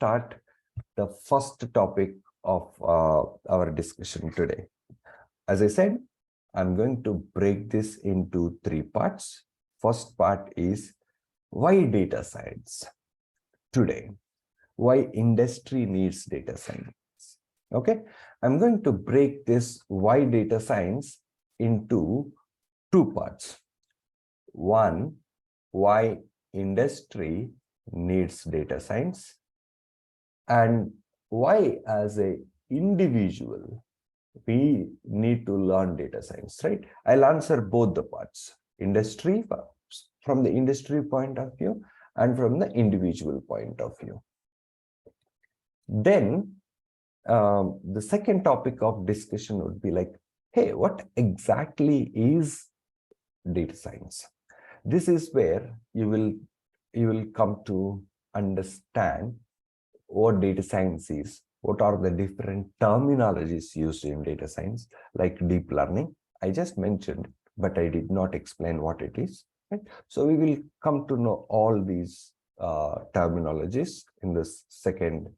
start the first topic of our discussion today. As I said, I'm going to break this into three parts. First part is why data science today, why industry needs data science. Okay, I'm going to break this why data science into two parts. One, why industry needs data science, and why as a individual we need to learn data science, right? I'll answer both the parts, industry from the industry point of view and from the individual point of view. Then the second topic of discussion would be like, hey, what exactly is data science? This is where you will come to understand what data science is, what are the different terminologies used in data science, like deep learning. I just mentioned, but I did not explain what it is. Right? So we will come to know all these terminologies in this second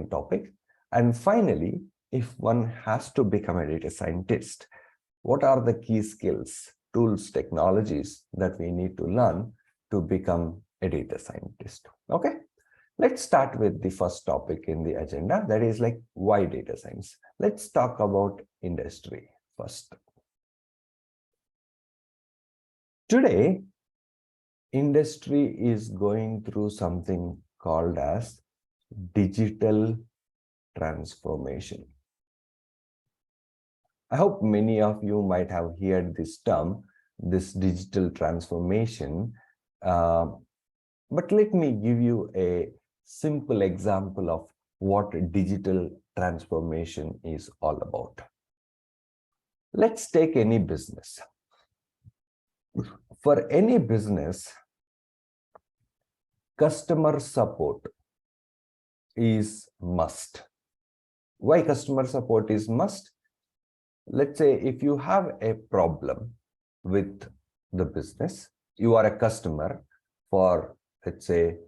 topic. And finally, if one has to become a data scientist, what are the key skills, tools, technologies that we need to learn to become a data scientist? Okay. Let's start with the first topic in the agenda, that is like why data science. Let's talk about industry first. Today, industry is going through something called as digital transformation. I hope many of you might have heard this term, this digital transformation, but let me give you a simple example of what digital transformation is all about. Let's take any business. For any business, customer support is must. Why customer support is must? Let's say if you have a problem with the business, you are a customer for, let's say,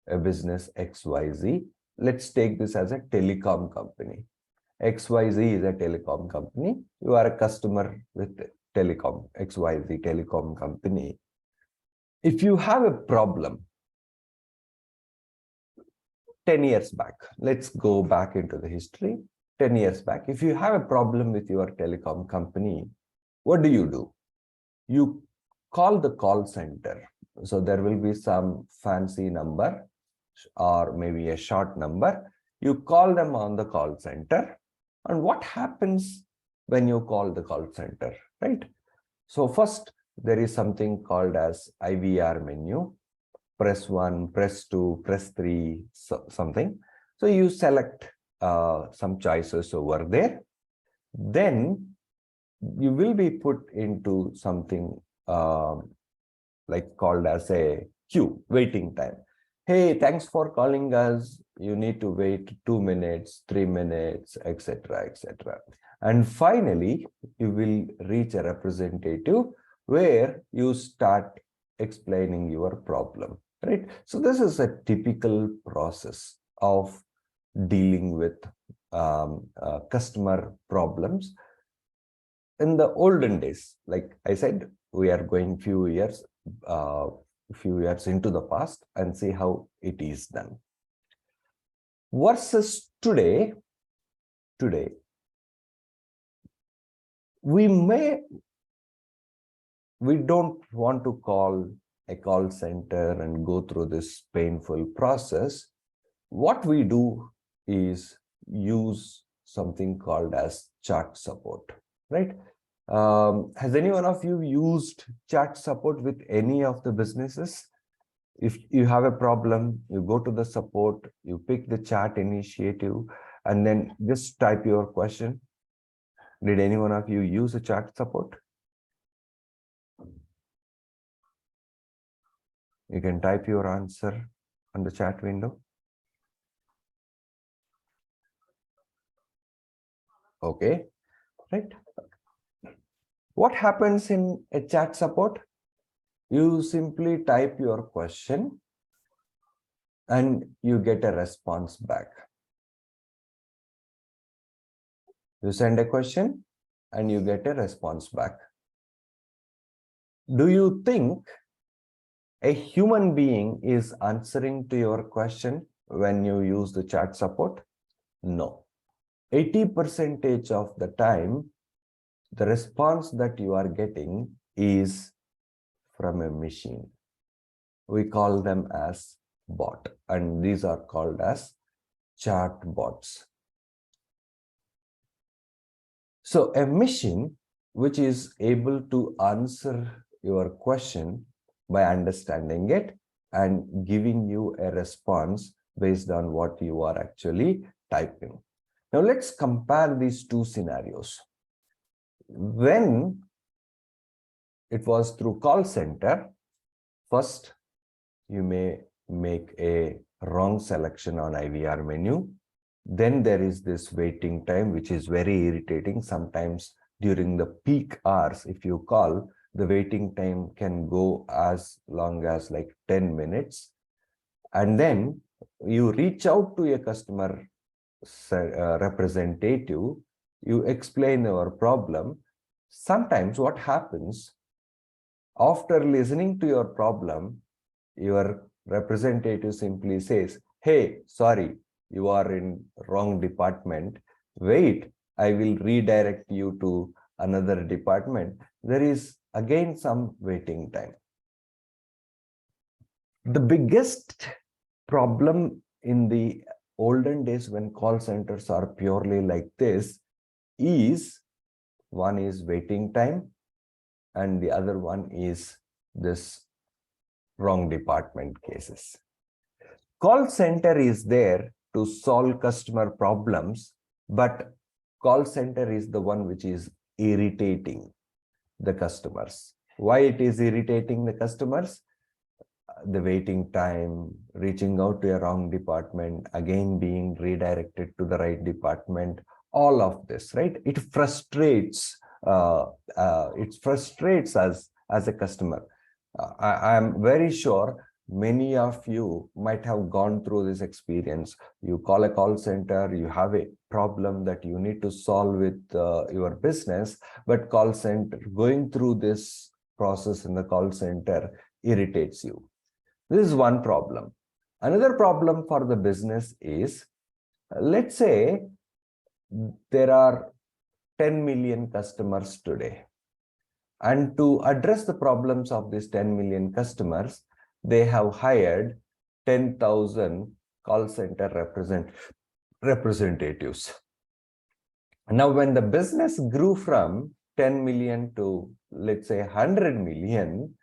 a business XYZ. Let's take this as a telecom company. XYZ is a telecom company. You are a customer with telecom, XYZ telecom company. If you have a problem 10 years back, let's go back into the history, 10 years back, if you have a problem with your telecom company, what do? You call the call center. So there will be some fancy number or maybe a short number. You call them on the call center. And what happens when you call the call center, right? So first, there is something called as IVR menu. Press 1, press 2, press 3, something. So you select some choices over there. Then you will be put into something like called as a queue, waiting time. Hey, thanks for calling us. You need to wait 2 minutes, 3 minutes, etc., etc. And finally, you will reach a representative where you start explaining your problem, right? So this is a typical process of dealing with customer problems. In the olden days, like I said, we are going few years into the past and see how it is done. Versus today, we don't want to call a call center and go through this painful process. What we do is use something called as chat support, right? Has any one of you used chat support with any of the businesses? If you have a problem, you go to the support, you pick the chat initiative, and then just type your question. Did any one of you use a chat support? You can type your answer on the chat window. Okay, right? What happens in a chat support? You simply type your question and you get a response back. You send a question and you get a response back. Do you think a human being is answering to your question when you use the chat support? No. 80% of the time, the response that you are getting is from a machine. We call them as bot, and these are called as chat bots. So a machine which is able to answer your question by understanding it and giving you a response based on what you are actually typing. Now let's compare these two scenarios. When it was through call center, first you may make a wrong selection on IVR menu. Then there is this waiting time, which is very irritating. Sometimes during the peak hours, if you call, the waiting time can go as long as like 10 minutes. And then you reach out to a customer representative, you explain your problem. Sometimes what happens, after listening to your problem, your representative simply says, hey, sorry, you are in wrong department. Wait, I will redirect you to another department. There is again some waiting time. The biggest problem in the olden days when call centers are purely like this is, one is waiting time and the other one is this wrong department cases. Call center is there to solve customer problems, but call center is the one which is irritating the customers. Why it is irritating the customers? The waiting time, reaching out to a wrong department, again being redirected to the right department, all of this, right? It frustrates us as a customer. I am very sure many of you might have gone through this experience. You call a call center, you have a problem that you need to solve with your business, but call center, going through this process in the call center irritates you. This is one problem. Another problem for the business is, let's say there are 10 million customers today. And to address the problems of these 10 million customers, they have hired 10,000 call center representatives. Now, when the business grew from 10 million to, let's say, 100 million,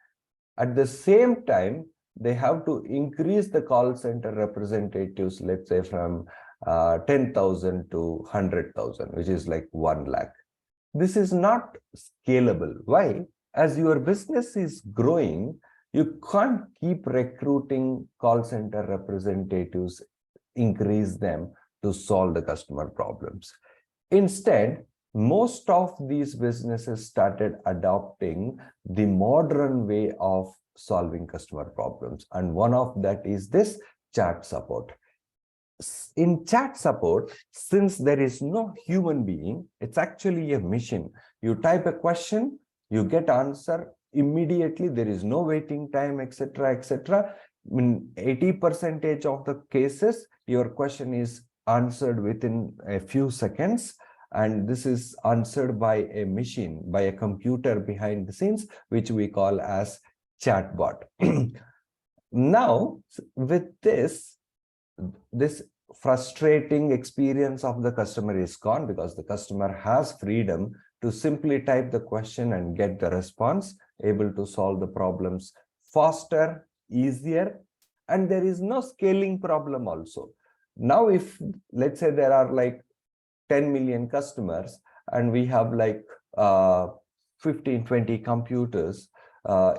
at the same time, they have to increase the call center representatives, let's say from 10,000 to 100,000, which is like 1 lakh. This is not scalable. Why? As your business is growing, you can't keep recruiting call center representatives, increase them to solve the customer problems. Instead, most of these businesses started adopting the modern way of solving customer problems. And one of that is this chat support. In chat support, since there is no human being, it's actually a machine. You type a question, you get answer immediately. There is no waiting time, etc., etc. In 80% of the cases, your question is answered within a few seconds. And this is answered by a machine, by a computer behind the scenes, which we call as chatbot. Now, with this frustrating experience of the customer is gone, because the customer has freedom to simply type the question and get the response, able to solve the problems faster, easier, and there is no scaling problem also. Now, if let's say there are like 10 million customers and we have like 15, 20 computers,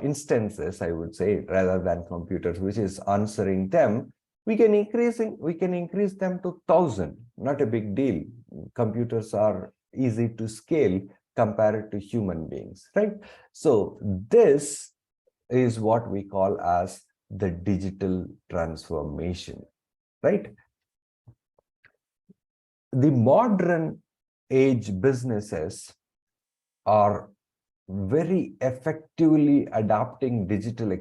instances, I would say, rather than computers, which is answering them, we can increase them to 1,000. Not a big deal. Computers are easy to scale compared to human beings, right? So this is what we call as the digital transformation, right? The modern age businesses are very effectively adapting digital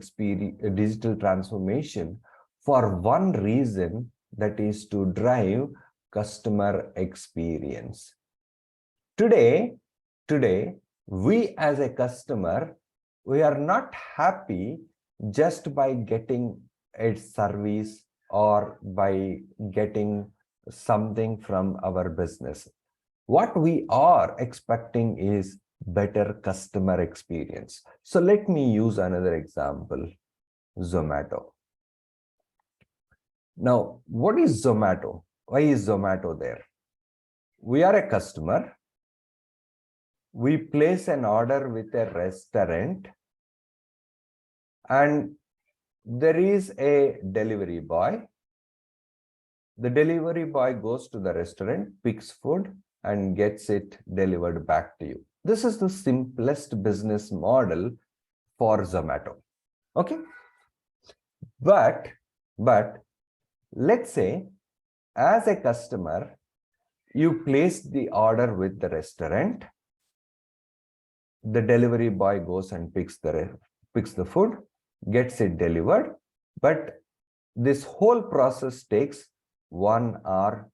transformation for one reason, that is to drive customer experience. Today, we as a customer, we are not happy just by getting a service or by getting something from our business. What we are expecting is better customer experience. So let me use another example, Zomato. Now, what is Zomato? Why is Zomato there? We are a customer. We place an order with a restaurant, and there is a delivery boy. The delivery boy goes to the restaurant, picks food, and gets it delivered back to you. This is the simplest business model for Zomato. Okay. But let's say, as a customer, you place the order with the restaurant. The delivery boy goes and picks the food, gets it delivered, but this whole process takes 1 hour.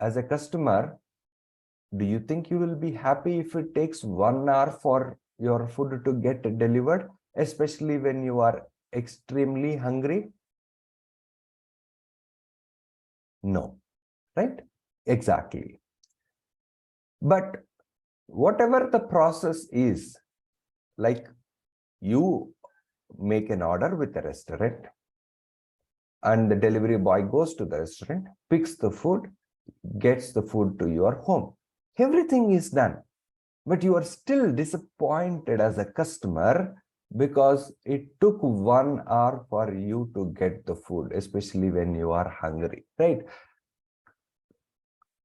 As a customer, do you think you will be happy if it takes 1 hour for your food to get delivered, especially when you are extremely hungry? No, right? Exactly. But whatever the process is, like you make an order with the restaurant, and the delivery boy goes to the restaurant, picks the food, gets the food to your home. Everything is done, but you are still disappointed as a customer because it took 1 hour for you to get the food, especially when you are hungry, right?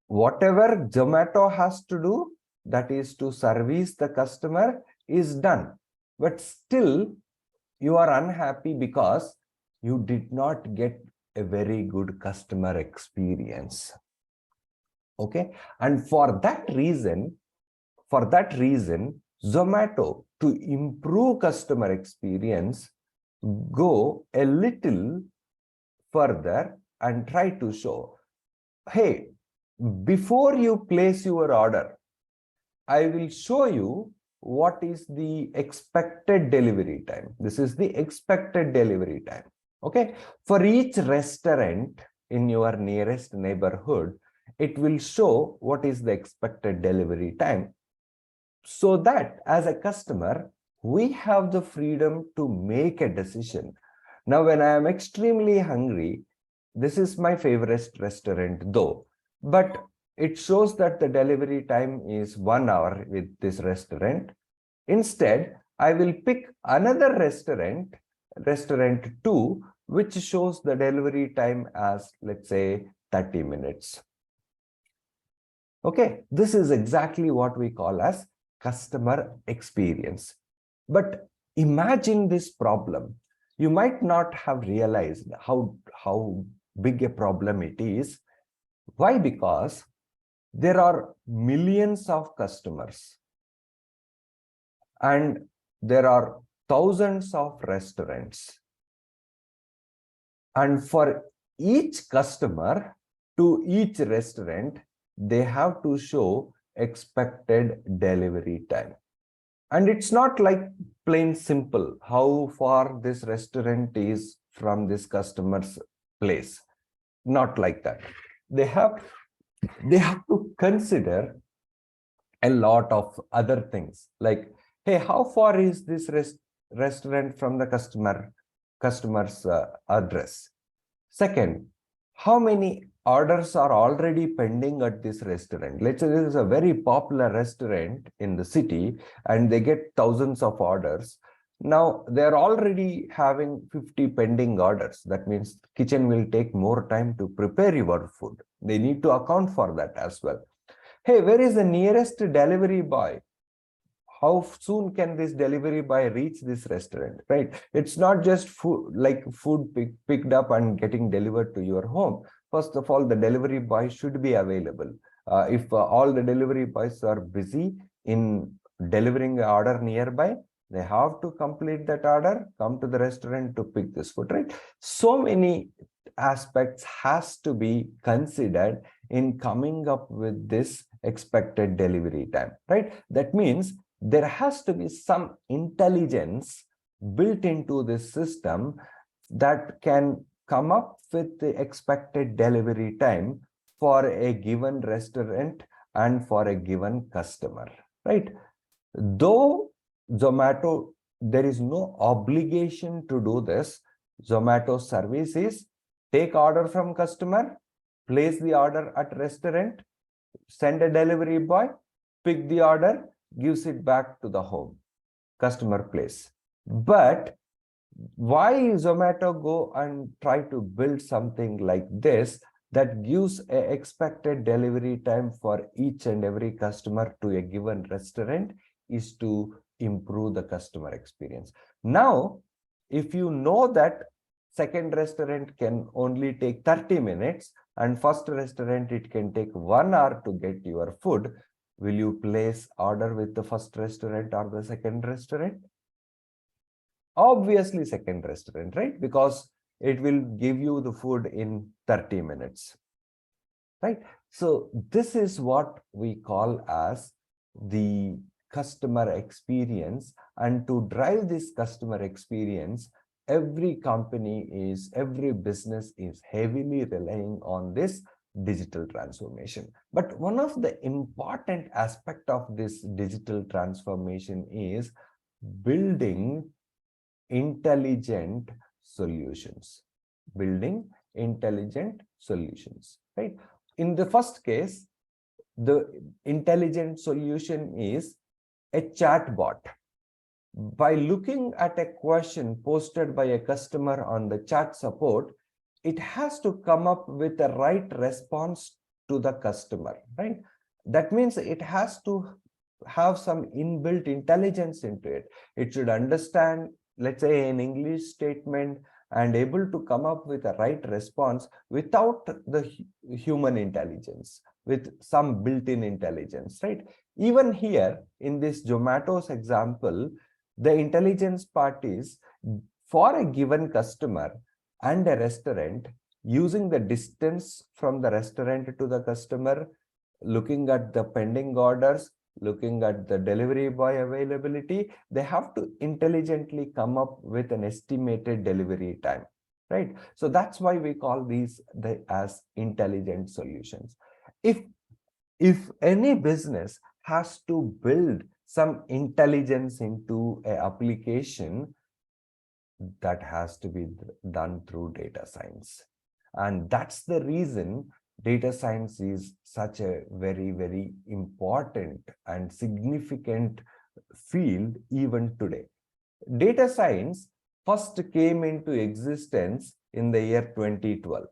Whatever Zomato has to do, that is to service the customer, is done. But still, you are unhappy because you did not get a very good customer experience. Okay. And for that reason, Zomato, to improve customer experience, go a little further and try to show, hey, before you place your order, I will show you what is the expected delivery time. This is the expected delivery time. Okay. For each restaurant in your nearest neighborhood, it will show what is the expected delivery time, so that as a customer, we have the freedom to make a decision. Now, when I am extremely hungry, this is my favorite restaurant though, but it shows that the delivery time is 1 hour with this restaurant. Instead, I will pick another restaurant 2, which shows the delivery time as, let's say, 30 minutes. Okay, this is exactly what we call as customer experience. But imagine this problem. You might not have realized how big a problem it is. Why? Because there are millions of customers and there are thousands of restaurants. And for each customer to each restaurant, they have to show expected delivery time. And it's not like plain simple how far this restaurant is from this customer's place. Not like that. They have to consider a lot of other things, like, hey, how far is this restaurant from the customer's address? Second, how many orders are already pending at this restaurant? Let's say this is a very popular restaurant in the city and they get thousands of orders. Now they're already having 50 pending orders. That means kitchen will take more time to prepare your food. They need to account for that as well. Hey, where is the nearest delivery boy? how soon can this delivery boy reach this restaurant, right? It's not just food, like food picked up and getting delivered to your home. First of all, the delivery boy should be available. If all the delivery boys are busy in delivering the order nearby, they have to complete that order, come to the restaurant to pick this food, right? So many aspects has to be considered in coming up with this expected delivery time, right? That means there has to be some intelligence built into this system that can come up with the expected delivery time for a given restaurant and for a given customer, right? Though Zomato, there is no obligation to do this. Zomato service is take order from customer, place the order at restaurant, send a delivery boy, pick the order, gives it back to the home, customer place. But why Zomato go and try to build something like this that gives a expected delivery time for each and every customer to a given restaurant is to improve the customer experience. Now, if you know that second restaurant can only take 30 minutes and first restaurant it can take 1 hour to get your food, will you place order with the first restaurant or the second restaurant? Obviously second restaurant, right? Because it will give you the food in 30 minutes, right? So this is what we call as the customer experience. And to drive this customer experience, every business is heavily relying on this digital transformation. But one of the important aspect of this digital transformation is building intelligent solutions. Right? In the first case, the intelligent solution is a chatbot. By looking at a question posted by a customer on the chat support, it has to come up with the right response to the customer, right? That means it has to have some inbuilt intelligence into it. It should understand, let's say, an English statement and able to come up with a right response without the human intelligence, with some built-in intelligence, right? Even here in this Zomato's example, the intelligence part is for a given customer and a restaurant, using the distance from the restaurant to the customer, looking at the pending orders, looking at the delivery boy availability, they have to intelligently come up with an estimated delivery time, right? So that's why we call these as intelligent solutions. If any business has to build some intelligence into an application, that has to be done through data science. And that's the reason data science is such a very, very important and significant field even today. Data science first came into existence in the year 2012.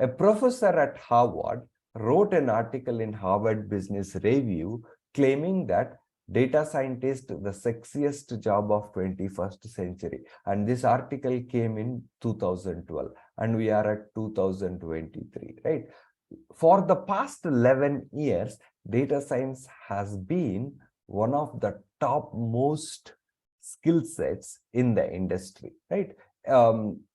A professor at Harvard wrote an article in Harvard Business Review claiming that data scientist the sexiest job of 21st century. And this article came in 2012 and we are at 2023, right? For the past 11 years, data science has been one of the top most skill sets in the industry, right?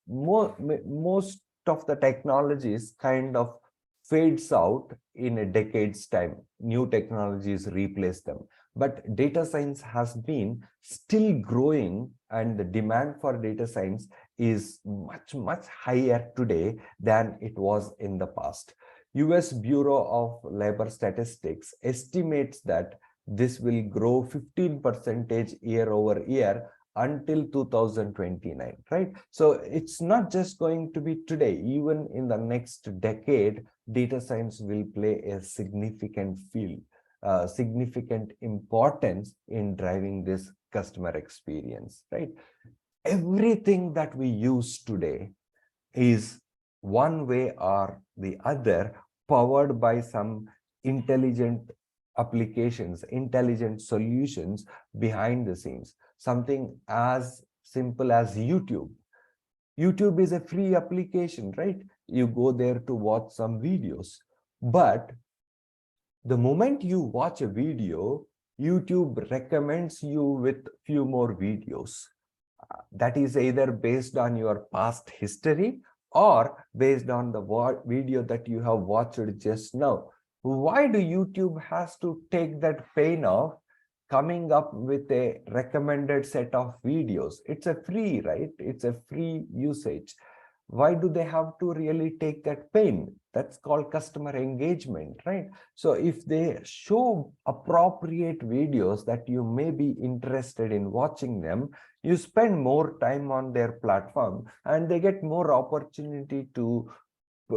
Most of the technologies kind of fades out in a decade's time. New technologies replace them. But data science has been still growing, and the demand for data science is much, much higher today than it was in the past. US Bureau of Labor Statistics estimates that this will grow 15% year over year until 2029, right? So it's not just going to be today. Even in the next decade, data science will play a significant field, significant importance in driving this customer experience, right? Everything that we use today is one way or the other powered by some intelligent applications, intelligent solutions behind the scenes. Something as simple as YouTube. YouTube is a free application, right? You go there to watch some videos. But the moment you watch a video, YouTube recommends you with few more videos. That is either based on your past history or based on the video that you have watched just now. Why do YouTube has to take that pain of coming up with a recommended set of videos? It's a free, right? It's a free usage. Why do they have to really take that pain? That's called customer engagement, right? So if they show appropriate videos that you may be interested in watching them, you spend more time on their platform and they get more opportunity to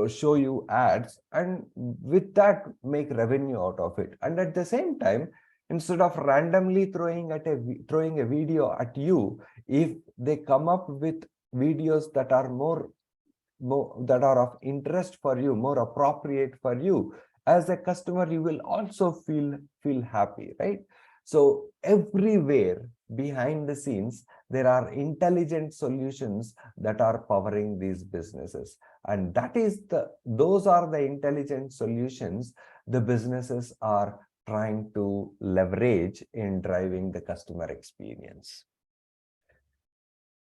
show you ads, and with that make revenue out of it. And at the same time, instead of randomly throwing a video at you, if they come up with videos that are more that are of interest for you, more appropriate for you, as a customer you will also feel happy, right? So everywhere behind the scenes there are intelligent solutions that are powering these businesses, and those are the intelligent solutions the businesses are trying to leverage in driving the customer experience.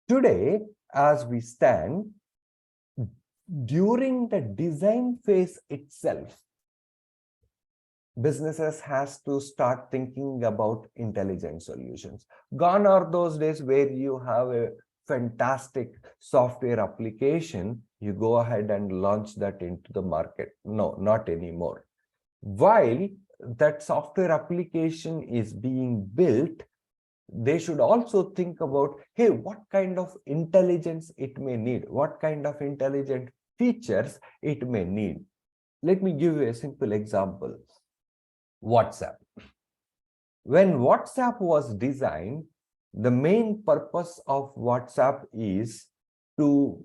Today, as we stand, during the design phase itself, businesses has to start thinking about intelligent solutions. Gone are those days where you have a fantastic software application, you go ahead and launch that into the market. No, not anymore. While that software application is being built, they should also think about, hey, what kind of intelligence it may need, what kind of intelligent features it may need. Let me give you a simple example. WhatsApp. When WhatsApp was designed, the main purpose of WhatsApp is to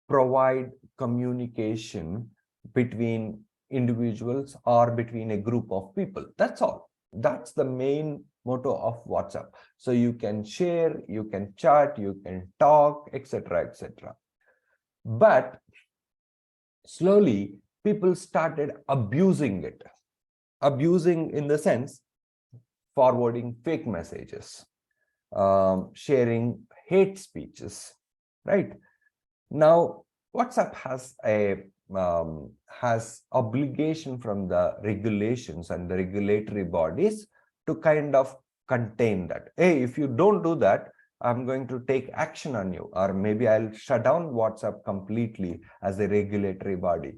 provide communication between individuals or between a group of people. That's all. That's the main motto of WhatsApp. So you can share, you can chat, you can talk, etc., etc. But slowly people started abusing it. Abusing in the sense forwarding fake messages, sharing hate speeches, right? Now WhatsApp has obligation from the regulations and the regulatory bodies to kind of contain that. Hey, if you don't do that, I'm going to take action on you, or maybe I'll shut down WhatsApp completely as a regulatory body.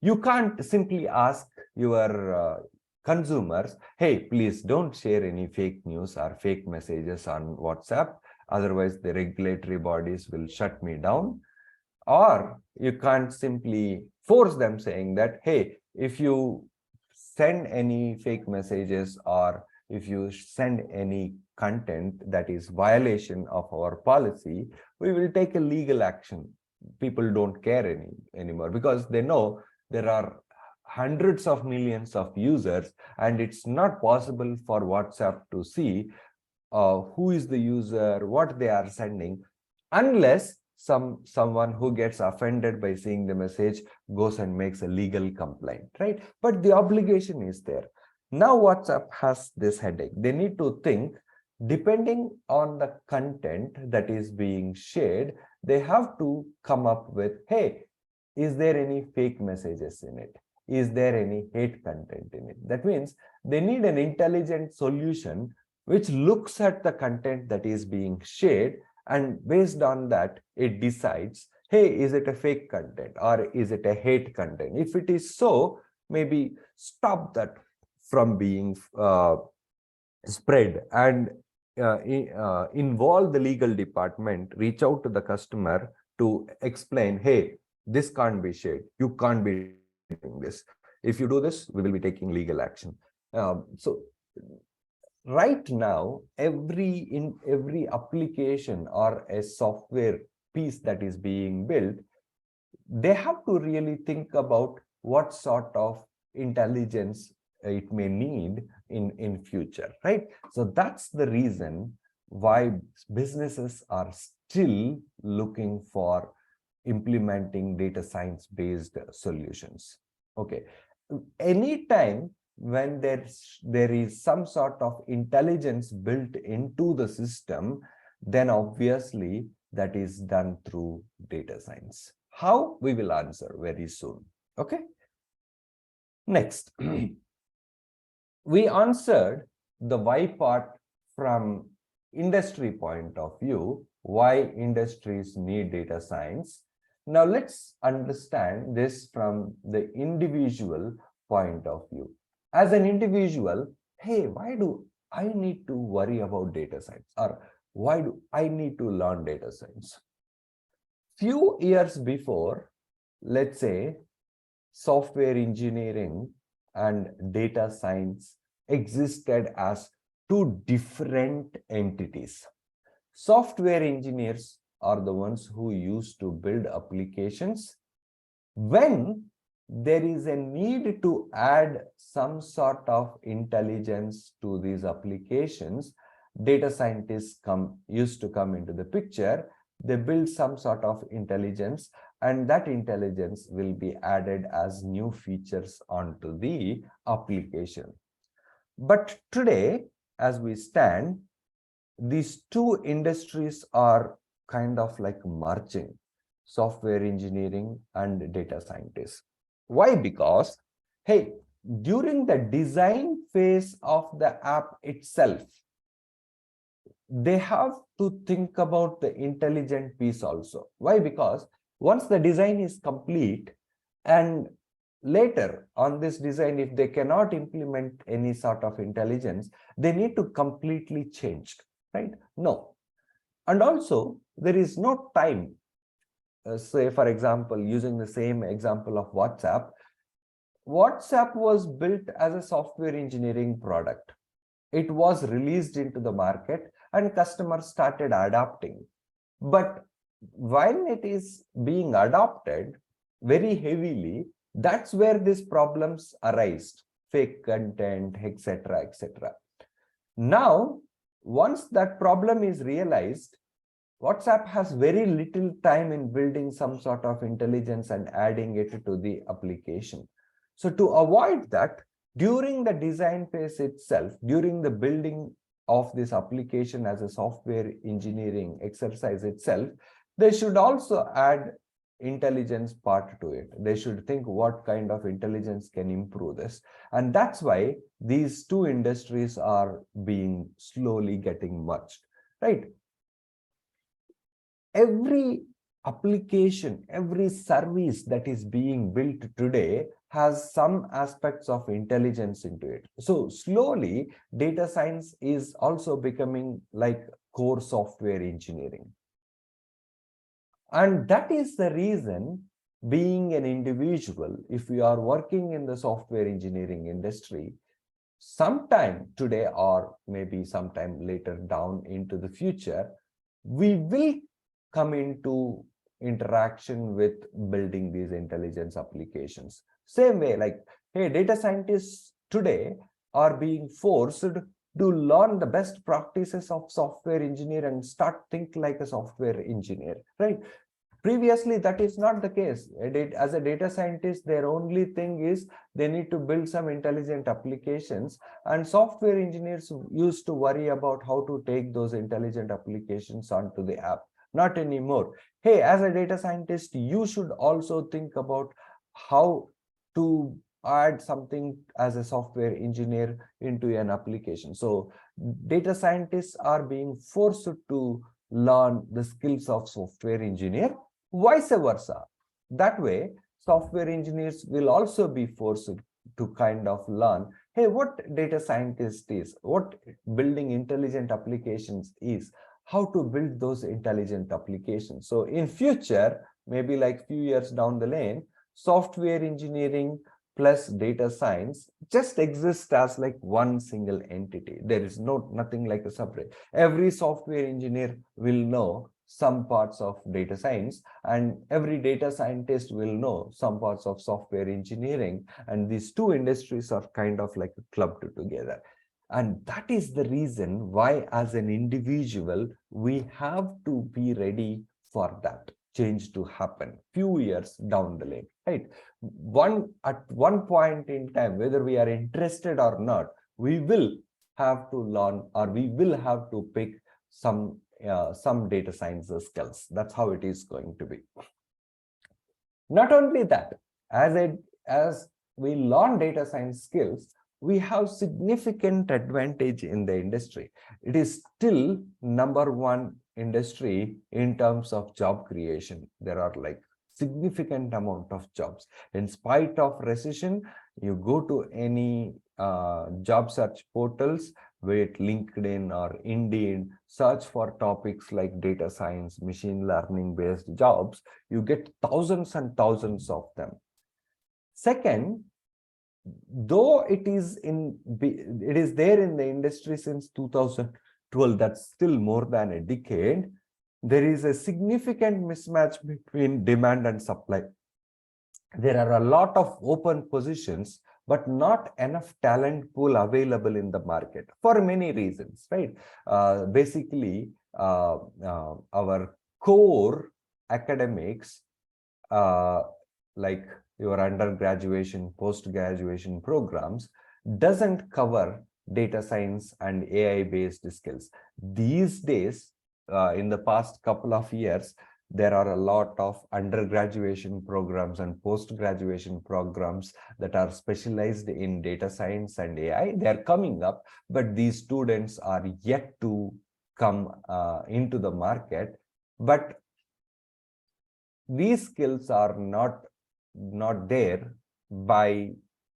You can't simply ask your consumers, hey, please don't share any fake news or fake messages on WhatsApp, otherwise the regulatory bodies will shut me down. Or you can't simply force them saying that, hey, if you send any fake messages or if you send any content that is violation of our policy, we will take a legal action. People don't care anymore because they know there are hundreds of millions of users and it's not possible for WhatsApp to see who is the user, what they are sending, unless someone who gets offended by seeing the message goes and makes a legal complaint, right? But the obligation is there. Now WhatsApp has this headache. They need to think, depending on the content that is being shared, they have to come up with, hey, is there any fake messages in it? Is there any hate content in it? That means they need an intelligent solution which looks at the content that is being shared, and based on that, it decides, hey, is it a fake content or is it a hate content? If it is so, maybe stop that from being spread and involve the legal department, reach out to the customer to explain, hey, this can't be shared. You can't be doing this. If you do this, we will be taking legal action. So right now, every application or a software piece that is being built, they have to really think about what sort of intelligence it may need in future, right? So that's the reason why businesses are still looking for implementing data science based solutions. Okay, anytime when there is some sort of intelligence built into the system, then obviously that is done through data science. How? We will answer very soon. Okay, next. We answered the why part from industry point of view, why industries need data science. Now let's understand this from the individual point of view. As an individual, hey, why do I need to worry about data science, or why do I need to learn data science? Few years before, let's say, software engineering and data science existed as two different entities. Software engineers are the ones who used to build applications. When there is a need to add some sort of intelligence to these applications, data scientists used to come into the picture. They build some sort of intelligence, and that intelligence will be added as new features onto the application. But today, as we stand, these two industries are kind of like merging, software engineering and data scientists. Why? Because, hey, during the design phase of the app itself, they have to think about the intelligent piece also. Why? Because once the design is complete, and later on this design, if they cannot implement any sort of intelligence, they need to completely change, right? No. And also, there is no time. Say, for example, using the same example of WhatsApp, WhatsApp was built as a software engineering product. It was released into the market and customers started adopting. But when it is being adopted very heavily, that's where these problems arise, fake content, etc., etc. Now, once that problem is realized, WhatsApp has very little time in building some sort of intelligence and adding it to the application. So to avoid that, during the design phase itself, during the building of this application as a software engineering exercise itself, they should also add intelligence part to it. They should think what kind of intelligence can improve this. And that's why these two industries are being slowly getting merged, right? Every application, every service that is being built today has some aspects of intelligence into it. So slowly, data science is also becoming like core software engineering. And that is the reason, being an individual, if you are working in the software engineering industry, sometime today or maybe sometime later down into the future, we will come into interaction with building these intelligence applications. Same way, like, hey, data scientists today are being forced to learn the best practices of software engineer and start think like a software engineer, right? Previously, that is not the case. As a data scientist, their only thing is they need to build some intelligent applications, and software engineers used to worry about how to take those intelligent applications onto the app. Not anymore. Hey, as a data scientist, you should also think about how to add something as a software engineer into an application. So data scientists are being forced to learn the skills of software engineer, vice versa. That way, software engineers will also be forced to kind of learn, hey, what data scientist is, what building intelligent applications is, how to build those intelligent applications. So in future, maybe like few years down the lane, software engineering plus data science just exists as like one single entity. There is nothing like a separate. Every software engineer will know some parts of data science, and every data scientist will know some parts of software engineering, and these two industries are kind of like clubbed together. And that is the reason why, as an individual, we have to be ready for that change to happen few years down the lane, right? At one point in time, whether we are interested or not, we will have to learn, or we will have to pick some data science skills. That's how it is going to be. Not only that, as we learn data science skills, we have significant advantage in the industry. It is still number one industry in terms of job creation. There are like significant amount of jobs. In spite of recession, you go to any job search portals, be it LinkedIn or Indeed, search for topics like data science, machine learning based jobs, you get thousands and thousands of them. Second, though it is there in the industry since 2012, that's still more than a decade, there is a significant mismatch between demand and supply. There are a lot of open positions, but not enough talent pool available in the market for many reasons, right? Basically, our core academics, like your undergraduation, post-graduation programs, doesn't cover data science and AI-based skills. These days, in the past couple of years, there are a lot of undergraduation programs and post-graduation programs that are specialized in data science and AI. They're coming up, but these students are yet to come into the market. But these skills are not there by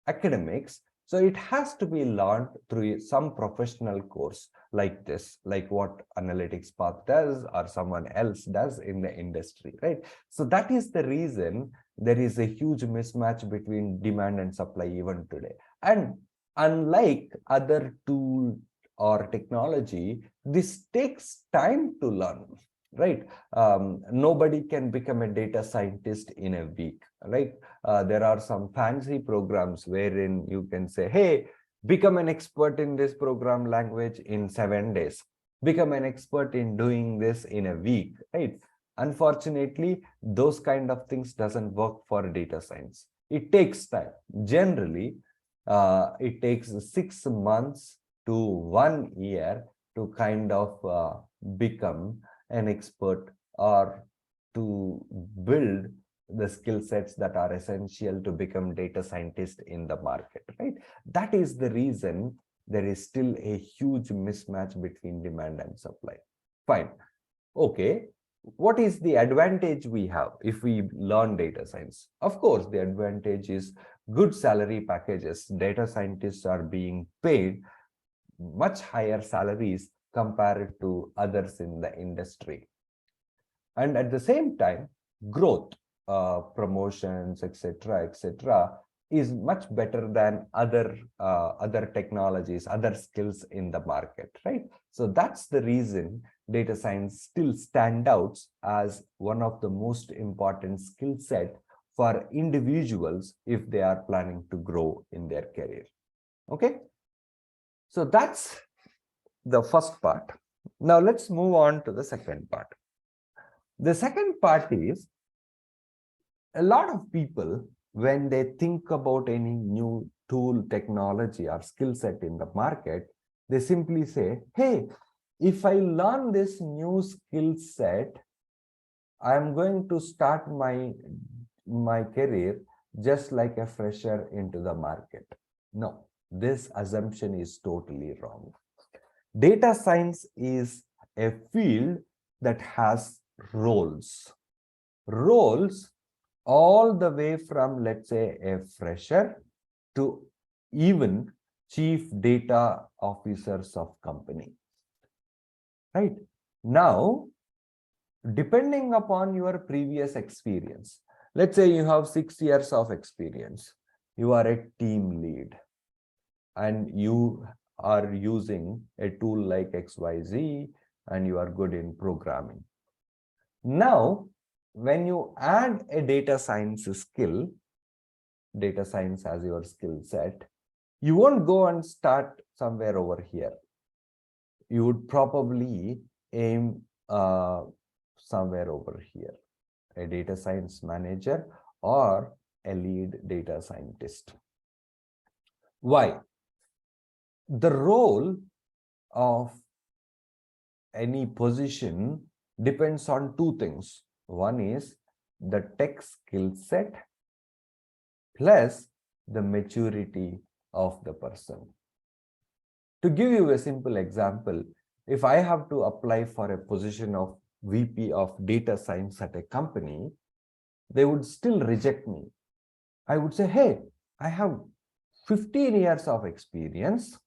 academics. So it has to be learned through some professional course like this, like what Analytics Path does or someone else does in the industry, right? So that is the reason there is a huge mismatch between demand and supply even today. And unlike other tool or technology, this takes time to learn, right? Nobody can become a data scientist in a week, right? There are some fancy programs wherein you can say, hey, become an expert in this program language in 7 days, become an expert in doing this in a week, right? Unfortunately, those kind of things doesn't work for data science. It takes time. Generally, it takes 6 months to 1 year to kind of become an expert or to build the skill sets that are essential to become data scientist in the market, right? That is the reason there is still a huge mismatch between demand and supply. Fine. Okay. What is the advantage we have if we learn data science? Of course, the advantage is good salary packages. Data scientists are being paid much higher salaries compared to others in the industry. And at the same time, growth, promotions, etc., is much better than other technologies, other skills in the market, right? So that's the reason data science still stands out as one of the most important skill set for individuals if they are planning to grow in their career. Okay, so that's the first part. Now let's move on to the second part. The second part is, a lot of people, when they think about any new tool, technology, or skill set in the market, they simply say, hey, if I learn this new skill set, I'm going to start my career just like a fresher into the market. No, this assumption is totally wrong. Data science is a field that has roles all the way from, let's say, a fresher to even chief data officers of company, right? Now, depending upon your previous experience, let's say you have 6 years of experience, you are a team lead and you are using a tool like XYZ and you are good in programming. Now, when you add a data science skill, data science as your skill set, you won't go and start somewhere over here. You would probably aim somewhere over here, a data science manager or a lead data scientist. Why? The role of any position depends on two things. One is the tech skill set plus the maturity of the person. To give you a simple example, if I have to apply for a position of VP of data science at a company, they would still reject me. I would say, hey, I have 15 years of experience.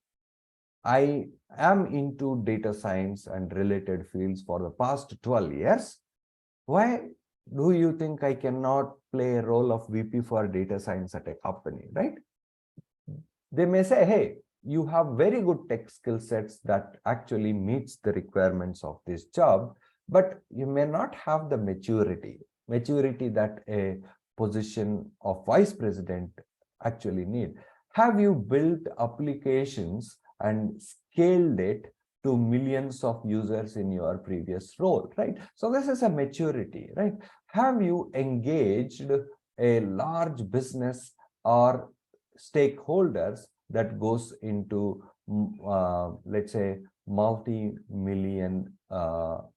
I am into data science and related fields for the past 12 years. Why do you think I cannot play a role of VP for data science at a company, right? They may say, hey, you have very good tech skill sets that actually meets the requirements of this job, but you may not have the maturity that a position of vice president actually need. Have you built applications and scaled it to millions of users in your previous role, right? So this is a maturity, right? Have you engaged a large business or stakeholders that goes into, let's say, multi-million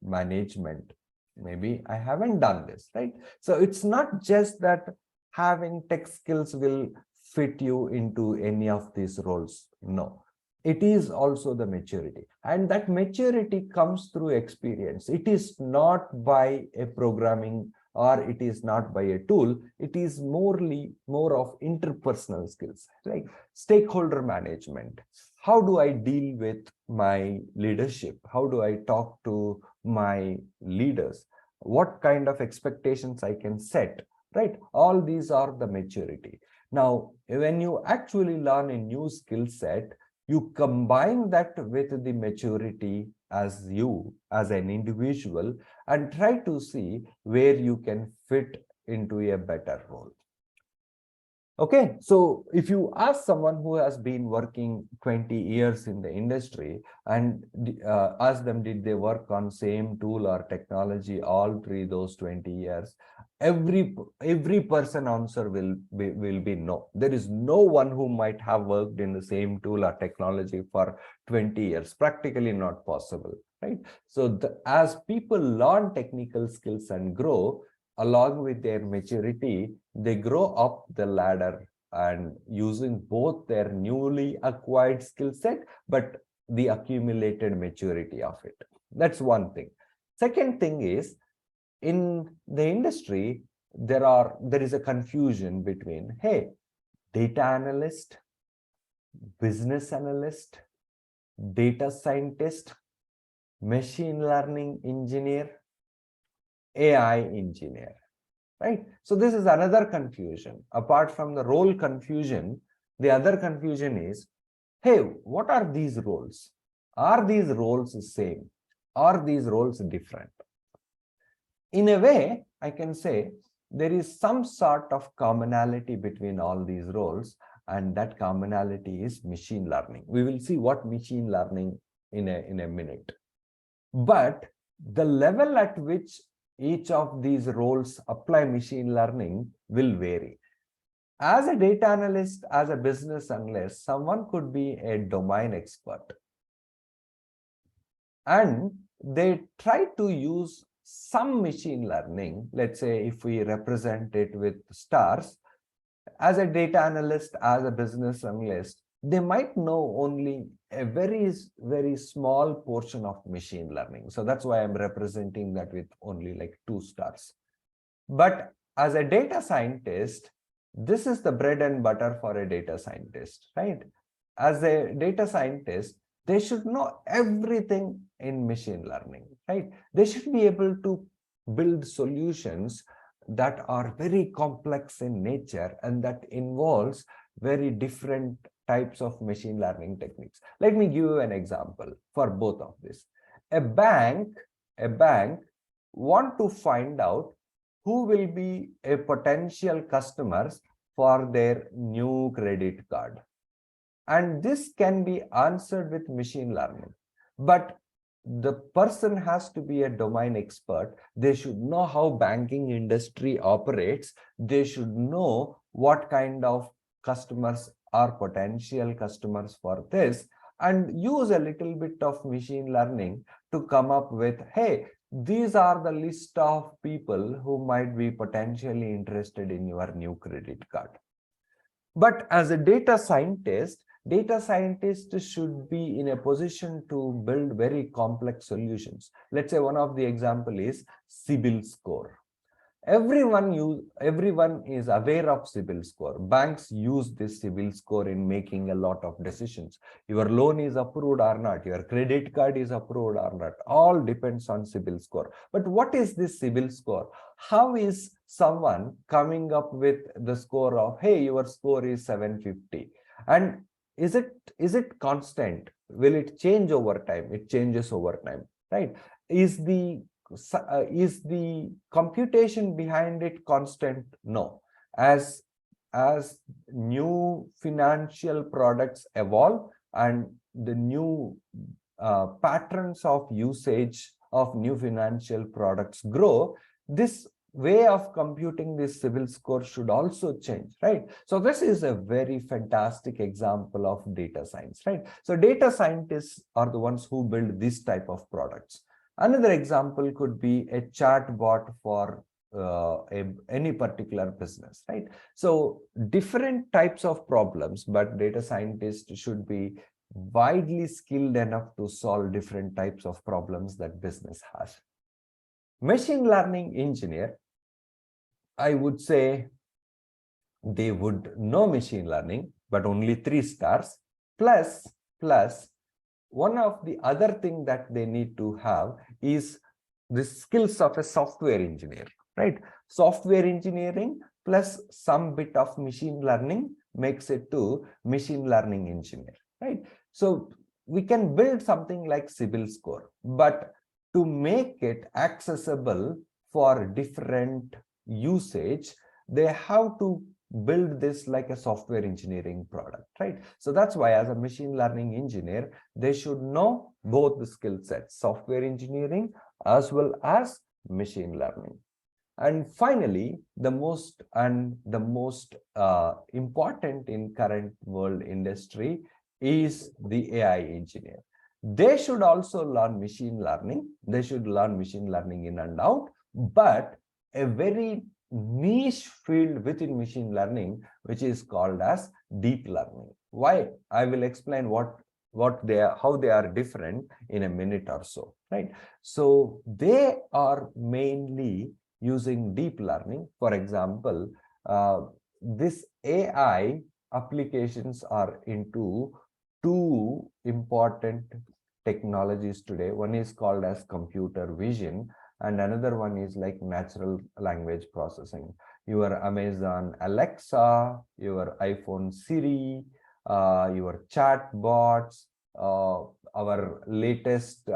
management? Maybe I haven't done this, right? So it's not just that having tech skills will fit you into any of these roles. No, it is also the maturity, and that maturity comes through experience. It is not by a programming or it is not by a tool. It is more of interpersonal skills, like stakeholder management. How do I deal with my leadership? How do I talk to my leaders? What kind of expectations I can set, right? All these are the maturity. Now, when you actually learn a new skill set, you combine that with the maturity as you, as an individual, and try to see where you can fit into a better role. Okay, so if you ask someone who has been working 20 years in the industry and ask them, did they work on same tool or technology all through those 20 years, every person answer will be no. There is no one who might have worked in the same tool or technology for 20 years. Practically not possible, right? So as people learn technical skills and grow, along with their maturity, they grow up the ladder and using both their newly acquired skill set, but the accumulated maturity of it. That's one thing. Second thing is, in the industry, there is a confusion between, hey, data analyst, business analyst, data scientist, machine learning engineer, AI engineer, right? So this is another confusion. Apart from the role confusion, the other confusion is, hey, what are these roles? Are these roles the same? Are these roles different? In a way, I can say there is some sort of commonality between all these roles, and that commonality is machine learning. We will see what machine learning in a minute. But the level at which each of these roles apply machine learning will vary. As a data analyst, as a business analyst, someone could be a domain expert, and they try to use some machine learning. Let's say if we represent it with stars, as a data analyst, as a business analyst, they might know only a very small portion of machine learning. So that's why I'm representing that with only like 2 stars. But as a data scientist, this is the bread and butter for a data scientist, right? As a data scientist, they should know everything in machine learning, right? They should be able to build solutions that are very complex in nature and that involves very different types of machine learning techniques. Let me give you an example for both of this. A bank want to find out who will be a potential customers for their new credit card. And this can be answered with machine learning. But the person has to be a domain expert. They should know how banking industry operates. They should know what kind of customers are potential customers for this, and use a little bit of machine learning to come up with, hey, these are the list of people who might be potentially interested in your new credit card. But as a data scientist should be in a position to build very complex solutions. Let's say one of the example is CIBIL score. Everyone is aware of CIBIL score. Banks use this CIBIL score in making a lot of decisions. Your loan is approved or not, your credit card is approved or not, all depends on CIBIL score. But what is this CIBIL score? How is someone coming up with the score of, hey, your score is 750? And is it constant? Will it change over time? It changes over time, right? Is the computation behind it constant? No. As new financial products evolve and the new patterns of usage of new financial products grow, this way of computing this CIBIL score should also change, right? So this is a very fantastic example of data science, right? So data scientists are the ones who build this type of products. Another example could be a chat bot for any particular business, right? So different types of problems, but data scientists should be widely skilled enough to solve different types of problems that business has. Machine learning engineer, I would say they would know machine learning, but only 3 stars, plus one of the other thing that they need to have is the skills of a software engineer, right? Software engineering plus some bit of machine learning makes it to machine learning engineer, right? So we can build something like CIBIL score, but to make it accessible for different usage, they have to build this like a software engineering product, right? So that's why as a machine learning engineer, they should know both the skill sets, software engineering as well as machine learning. And finally, the most important in current world industry is the AI engineer. They should also learn machine learning. They should learn machine learning in and out, but a very niche field within machine learning, which is called as deep learning. Why? I will explain how they are different in a minute or so, right? So they are mainly using deep learning. For example, this AI applications are into 2 important technologies today. One is called as computer vision, and another one is like natural language processing. Your Amazon Alexa, your iPhone Siri, your chat bots, our latest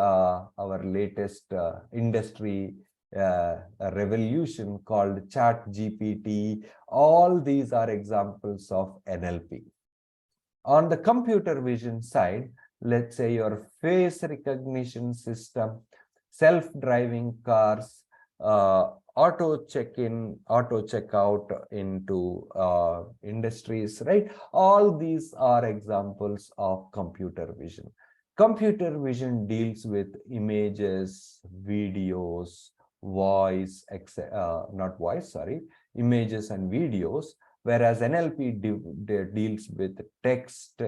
industry revolution called Chat GPT. All these are examples of NLP. On the computer vision side, let's say your face recognition system, self-driving cars, auto check-in, auto checkout into industries, right? All these are examples of computer vision. Computer vision deals with images, videos, voice, images and videos, whereas NLP deals with text,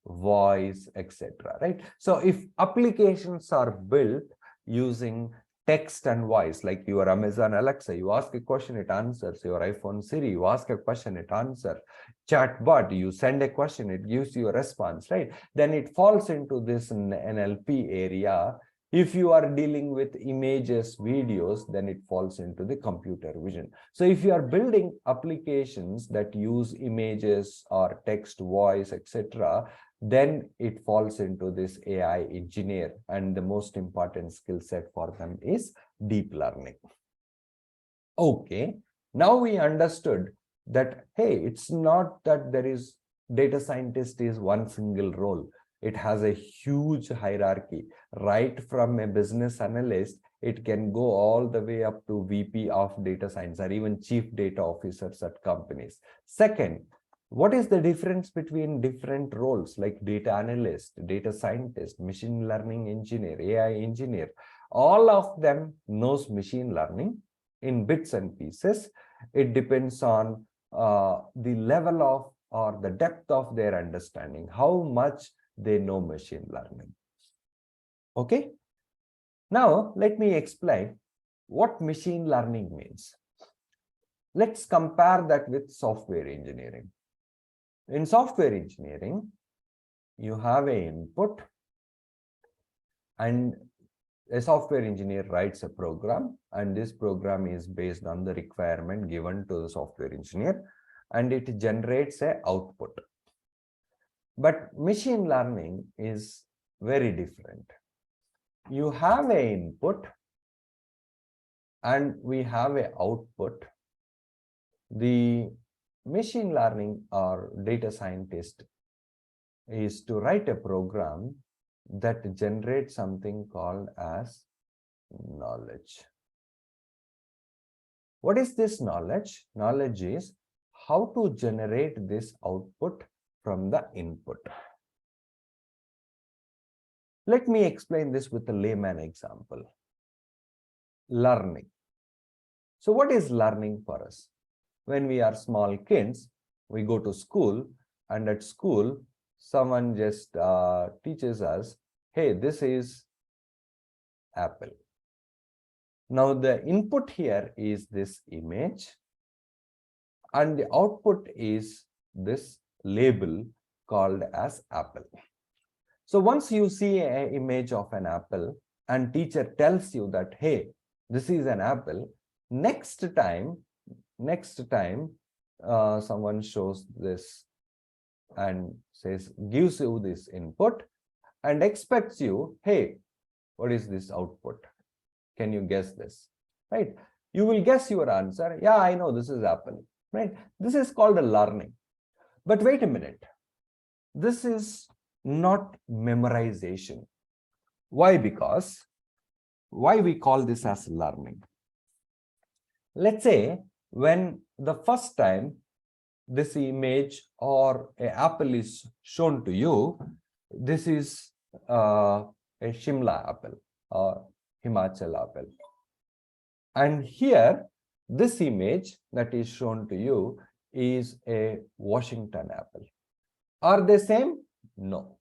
voice, etc., right? So if applications are built using text and voice, like your Amazon Alexa, you ask a question, it answers. Your iPhone Siri, you ask a question, it answers. Chatbot, you send a question, it gives you a response, right? Then it falls into this NLP area. If you are dealing with images, videos, then it falls into the computer vision. So if you are building applications that use images or text, voice, etc., then it falls into this AI engineer. And the most important skill set for them is deep learning. Okay, now we understood that, hey, it's not that there is data scientist is one single role. It has a huge hierarchy, right from a business analyst. It can go all the way up to VP of data science or even chief data officers at companies. Second, what is the difference between different roles like data analyst, data scientist, machine learning engineer, AI engineer? All of them knows machine learning in bits and pieces. It depends on the level of or the depth of their understanding, how much they know machine learning. Okay. Now, let me explain what machine learning means. Let's compare that with software engineering. In software engineering, you have an input, and a software engineer writes a program, and this program is based on the requirement given to the software engineer, and it generates an output. But machine learning is very different. You have an input and we have an output. The machine learning or data scientist is to write a program that generates something called as knowledge. What is this knowledge? Knowledge is how to generate this output from the input. Let me explain this with a layman example. Learning. So what is learning for us? When we are small kids, we go to school, and at school, someone just teaches us, hey, this is apple. Now the input here is this image, and the output is this label called as apple. So once you see an image of an apple and teacher tells you that, hey, this is an apple, next time someone shows this and says, gives you this input and expects you, hey, what is this output? Can you guess this? Right? You will guess your answer. Yeah, I know this is apple. Right? This is called a learning. But wait a minute. This is not memorization. Why? Because why we call this as learning? Let's say when the first time this image or an apple is shown to you, this is a Shimla apple or Himachal apple. And here, this image that is shown to you is a Washington apple. Are they same? No.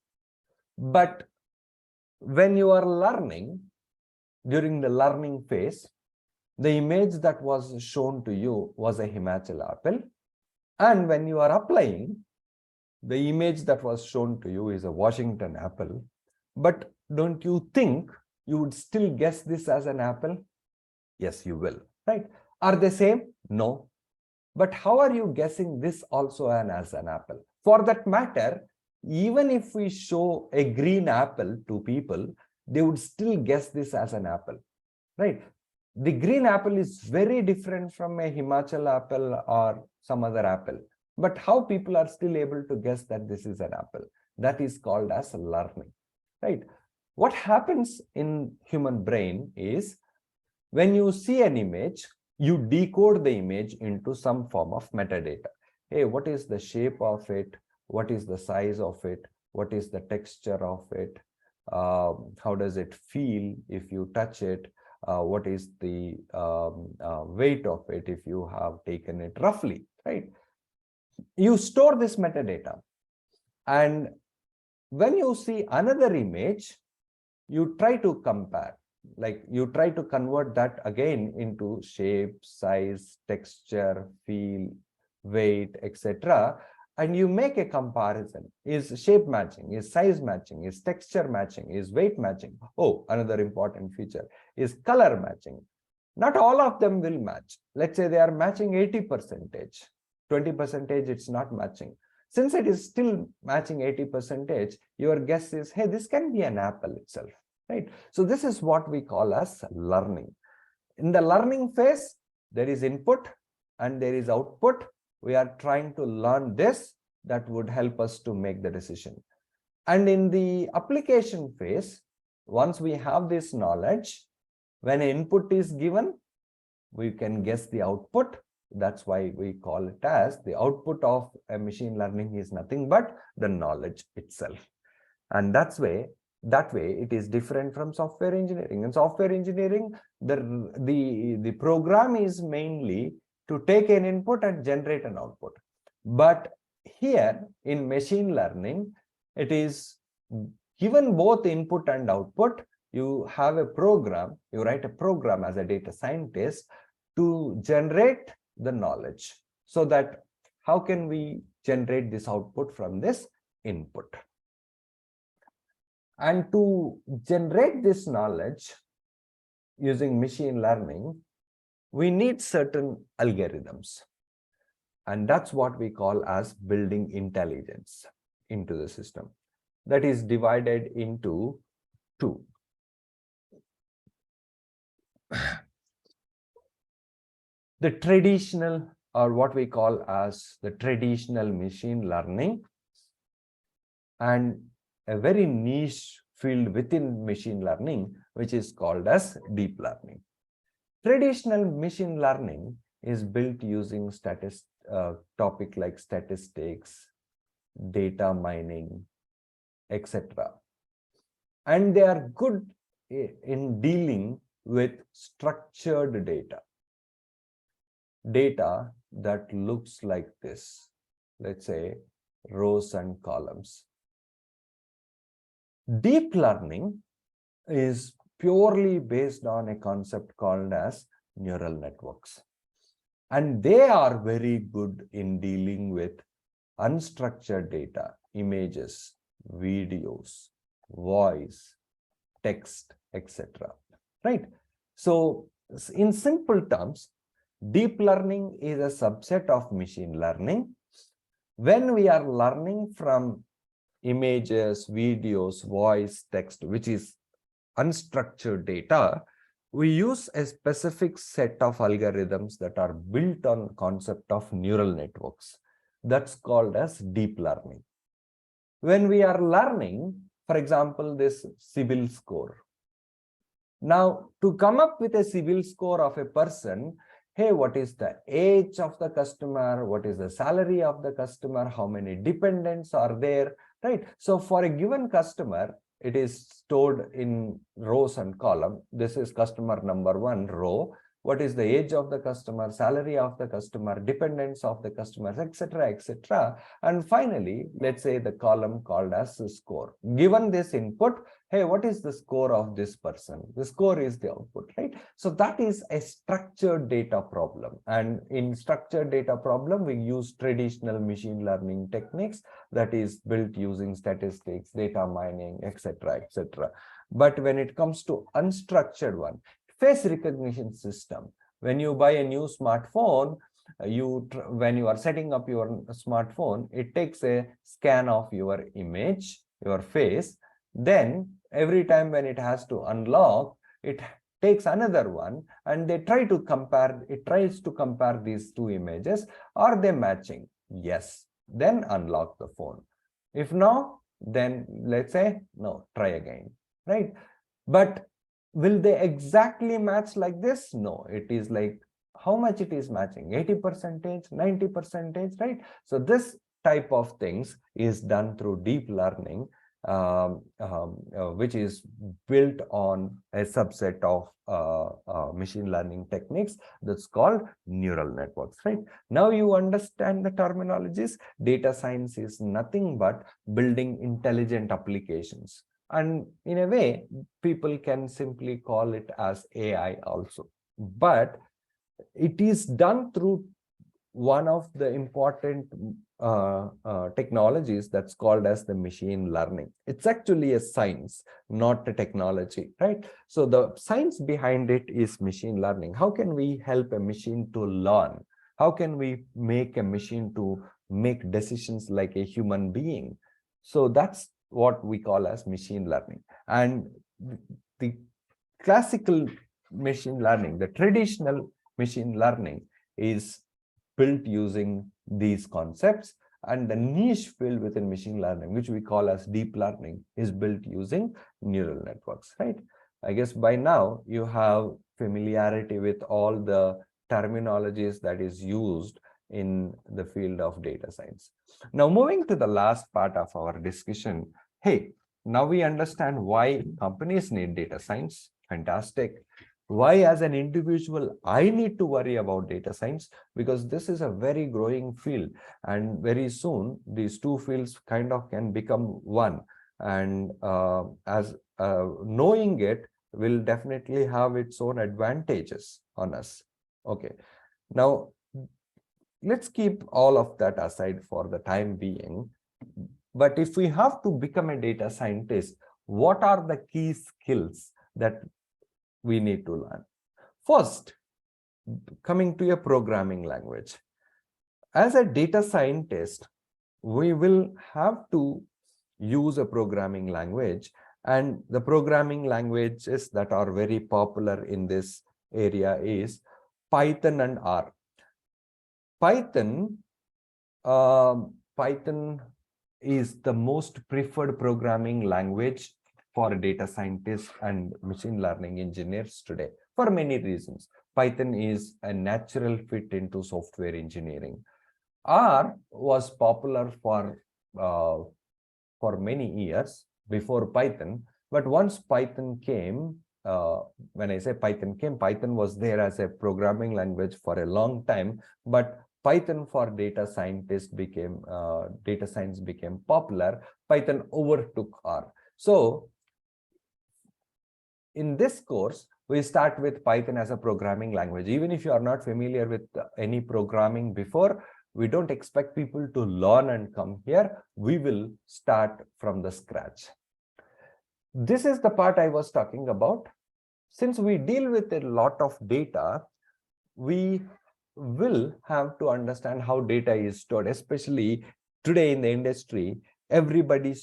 But when you are learning, during the learning phase, the image that was shown to you was a Himachal apple. And when you are applying, the image that was shown to you is a Washington apple. But don't you think you would still guess this as an apple? Yes, you will, right? Are they same? No. But how are you guessing this also as an apple? For that matter, even if we show a green apple to people, they would still guess this as an apple, right? The green apple is very different from a Himachal apple or some other apple. But how people are still able to guess that this is an apple? That is called as learning, right? What happens in human brain is when you see an image, you decode the image into some form of metadata. Hey, what is the shape of it? What is the size of it? What is the texture of it? How does it feel if you touch it? What is the weight of it if you have taken it roughly, right? You store this metadata. And when you see another image, you try to compare. Like you try to convert that again into shape, size, texture, feel, weight, etc. and you make a comparison. Is shape matching, is size matching, is texture matching, is weight matching. Oh, another important feature is color matching. Not all of them will match. Let's say they are matching 80%, 20% it's not matching. Since it is still matching 80%, your guess is, hey, this can be an apple itself, right? So this is what we call as learning. In the learning phase, there is input and there is output. We are trying to learn this that would help us to make the decision. And in the application phase, once we have this knowledge, when input is given, we can guess the output. That's why we call it as the output of a machine learning is nothing but the knowledge itself. And that way it is different from software engineering. In software engineering, the program is mainly to take an input and generate an output. But here in machine learning, it is given both input and output. You have a program, you write a program as a data scientist to generate the knowledge. So that how can we generate this output from this input? And to generate this knowledge using machine learning, we need certain algorithms. And that's what we call as building intelligence into the system. That is divided into two. The traditional, or what we call as the traditional machine learning, and a very niche field within machine learning, which is called as deep learning. Traditional machine learning is built using topic like statistics, data mining, etc. And they are good in dealing with structured data. Data that looks like this, let's say rows and columns. Deep learning is purely based on a concept called as neural networks. And they are very good in dealing with unstructured data, images, videos, voice, text, etc. Right? So in simple terms, deep learning is a subset of machine learning. When we are learning from images, videos, voice, text, which is unstructured data, we use a specific set of algorithms that are built on concept of neural networks. That's called as deep learning. When we are learning, for example, this CIBIL score. Now, to come up with a CIBIL score of a person, hey, what is the age of the customer? What is the salary of the customer? How many dependents are there? Right? So for a given customer, it is stored in rows and column. This is customer number 1 row. What is the age of the customer, salary of the customer, dependents of the customers, etc., etc. And finally, let's say the column called as the score. Given this input, hey, what is the score of this person? The score is the output, right? So that is a structured data problem. And in structured data problem, we use traditional machine learning techniques that is built using statistics, data mining, etc., etc. But when it comes to unstructured one, face recognition system, when you buy a new smartphone, when you are setting up your smartphone, it takes a scan of your image, your face. Then every time when it has to unlock, it takes another one, and they tries to compare these two images. Are they matching? Yes. Then unlock the phone. If no, then let's say no, try again, right? But will they exactly match like this? No, it is like how much it is matching, 80%, 90%, right? So this type of things is done through deep learning, which is built on a subset of machine learning techniques that's called neural networks, right? Now you understand the terminologies. Data science is nothing but building intelligent applications. And in a way, people can simply call it as AI also. But it is done through one of the important technologies that's called as the machine learning. It's actually a science, not a technology, right? So the science behind it is machine learning. How can we help a machine to learn? How can we make a machine to make decisions like a human being? So that's what we call as machine learning. And the classical machine learning, the traditional machine learning, is built using these concepts, and the niche field within machine learning, which we call as deep learning, is built using neural networks, right? I guess by now you have familiarity with all the terminologies that is used in the field of data science. Now, moving to the last part of our discussion, hey, now we understand why companies need data science. Fantastic. Why, as an individual, I need to worry about data science? Because this is a very growing field, and very soon these two fields kind of can become one. And as knowing it will definitely have its own advantages on us. Okay. Now, let's keep all of that aside for the time being. But if we have to become a data scientist, what are the key skills that we need to learn? First, coming to a programming language. As a data scientist, we will have to use a programming language, and the programming languages that are very popular in this area is Python and R. Python is the most preferred programming language for data scientists and machine learning engineers today, for many reasons. Python is a natural fit into software engineering. R was popular for many years before Python, but once Python came, when I say Python came, Python was there as a programming language for a long time, but Python for data science became popular. Python overtook R. So in this course, we start with Python as a programming language. Even if you are not familiar with any programming before, we don't expect people to learn and come here. We will start from the scratch. This is the part I was talking about. Since we deal with a lot of data, we will have to understand how data is stored, especially today in the industry. Everybody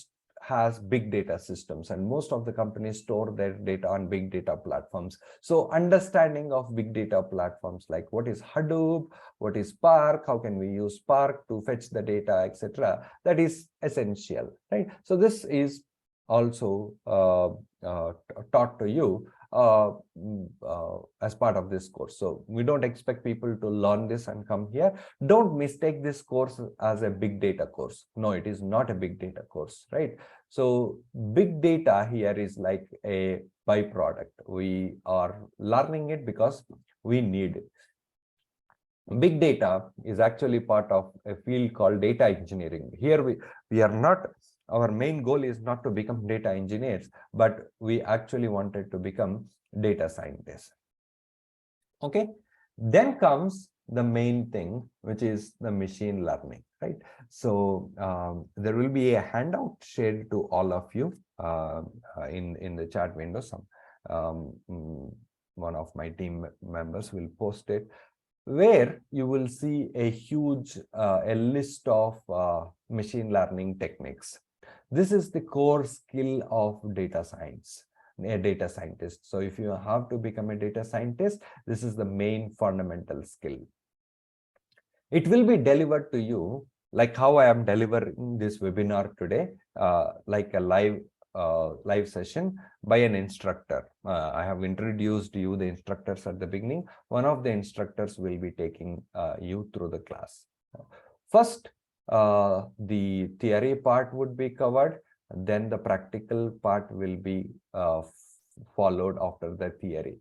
has big data systems, and most of the companies store their data on big data platforms. So understanding of big data platforms, like what is Hadoop, what is Spark, how can we use Spark to fetch the data, etc., that is essential, right? So this is also taught to you as part of this course. So we don't expect people to learn this and come here. Don't mistake this course as a big data course. No, it is not a big data course, right? So big data here is like a byproduct. We are learning it because we need it. Big data is actually part of a field called data engineering. Here we are not, our main goal is not to become data engineers, but we actually wanted to become data scientists. Okay, then comes the main thing, which is the machine learning, right? So there will be a handout shared to all of you in the chat window. One of my team members will post it, where you will see a huge a list of machine learning techniques. This is the core skill of data science, a data scientist. So if you have to become a data scientist, this is the main fundamental skill. It will be delivered to you like how I am delivering this webinar today, like a live session by an instructor. I have introduced you the instructors at the beginning. One of the instructors will be taking you through the class. First, the theory part would be covered, then the practical part will be followed after the theory.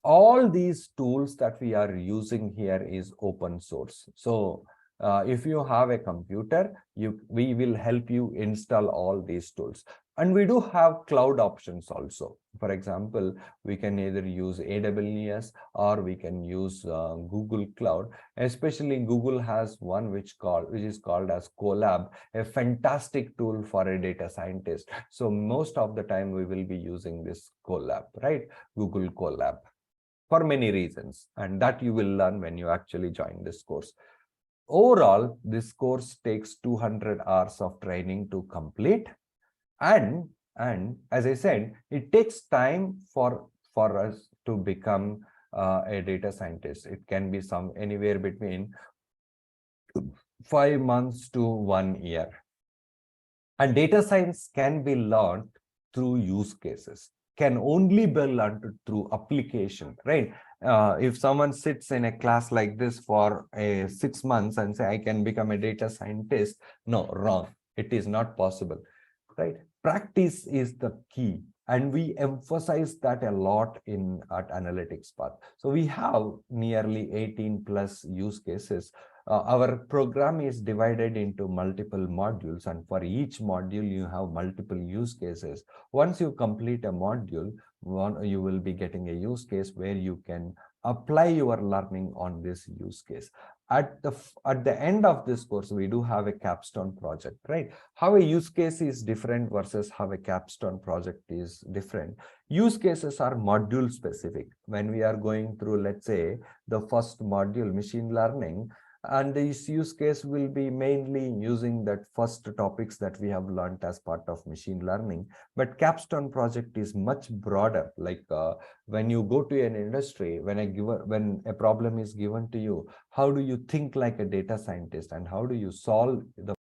All these tools that we are using here is open source. So if you have a computer, we will help you install all these tools. And we do have cloud options also. For example, we can either use AWS or we can use Google Cloud. Especially Google has one which is called as Colab, a fantastic tool for a data scientist. So most of the time we will be using this Colab, right? Google Colab, for many reasons, and that you will learn when you actually join this course. Overall, this course takes 200 hours of training to complete. And as I said, it takes time for us to become a data scientist. It can be anywhere between 5 months to 1 year. And data science can be learned through use cases, can only be learned through application, right? If someone sits in a class like this for 6 months and say, I can become a data scientist, no, wrong. It is not possible, right? Practice is the key. And we emphasize that a lot at analytics path. So we have nearly 18 plus use cases. Our program is divided into multiple modules, and for each module you have multiple use cases. Once you complete a module, you will be getting a use case where you can apply your learning on this use case. At the end of this course, we do have a capstone project, right? How a use case is different versus how a capstone project is different. Use cases are module specific. When we are going through, let's say, the first module, machine learning, and this use case will be mainly using that first topics that we have learned as part of machine learning. But capstone project is much broader. Like when you go to an industry, when a problem is given to you, how do you think like a data scientist, and how do you solve the